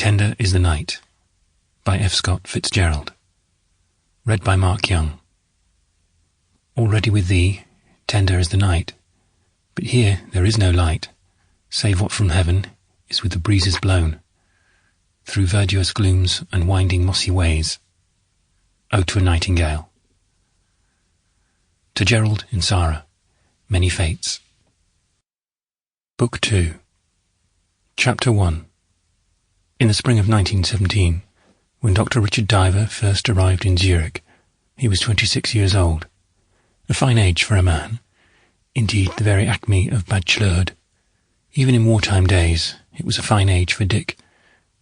Tender is the Night by F. Scott Fitzgerald. Read by Mark Young. Already with thee, tender is the night, but here there is no light, save what from heaven is with the breezes blown, through verdurous glooms and winding mossy ways. Ode to a Nightingale. To Gerald in Sarah, Many Fates. Book 2. Chapter 1. In the spring of 1917, when Dr. Richard Diver first arrived in Zurich, he was 26 years old. A fine age for a man, indeed the very acme of bachelorhood. Even in wartime days, it was a fine age for Dick,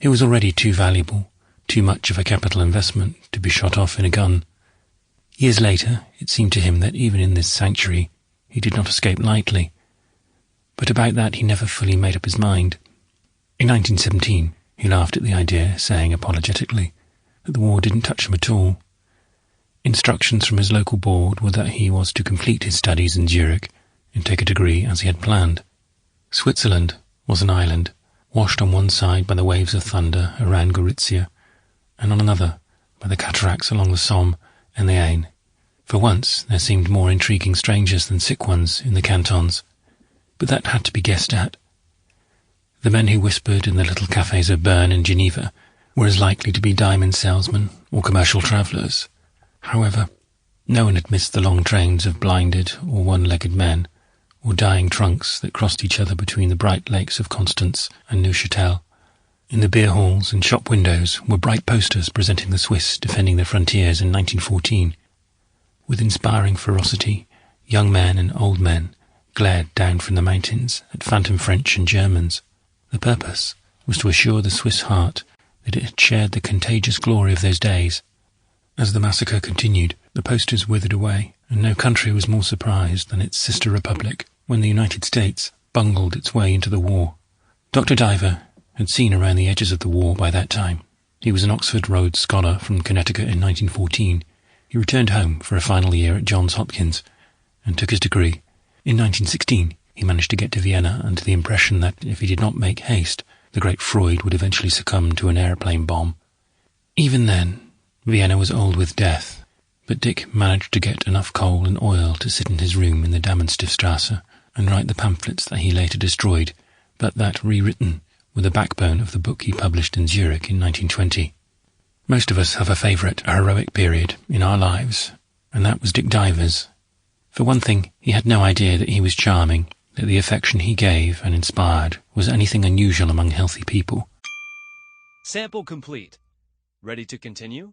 who was already too valuable, too much of a capital investment to be shot off in a gun. Years later, it seemed to him that even in this sanctuary he did not escape lightly. But about that he never fully made up his mind. In 1917, he laughed at the idea, saying apologetically that the war didn't touch him at all. Instructions from his local board were that he was to complete his studies in Zurich and take a degree as he had planned. Switzerland was an island, washed on one side by the waves of thunder around Gorizia, and on another by the cataracts along the Somme and the Aisne. For once there seemed more intriguing strangers than sick ones in the cantons, but that had to be guessed at. The men who whispered in the little cafes of Bern and Geneva were as likely to be diamond salesmen or commercial travellers. However, no one had missed the long trains of blinded or one-legged men, or dying trunks that crossed each other between the bright lakes of Constance and Neuchâtel. In the beer halls and shop windows were bright posters presenting the Swiss defending their frontiers in 1914. With inspiring ferocity, young men and old men glared down from the mountains at phantom French and Germans. The purpose was to assure the Swiss heart that it had shared the contagious glory of those days. As the massacre continued, the posters withered away, and no country was more surprised than its sister republic when the United States bungled its way into the war. Dr. Diver had seen around the edges of the war by that time. He was an Oxford Rhodes Scholar from Connecticut in 1914. He returned home for a final year at Johns Hopkins and took his degree. In 1916, he managed to get to Vienna under the impression that if he did not make haste, the great Freud would eventually succumb to an airplane bomb. Even then, Vienna was old with death, but Dick managed to get enough coal and oil to sit in his room in the Damenstiefstrasse and write the pamphlets that he later destroyed, but that, rewritten, were the backbone of the book he published in Zurich in 1920. Most of us have a favourite heroic period in our lives, and that was Dick Diver's. For one thing, he had no idea that he was charming, that the affection he gave and inspired was anything unusual among healthy people. Sample complete. Ready to continue?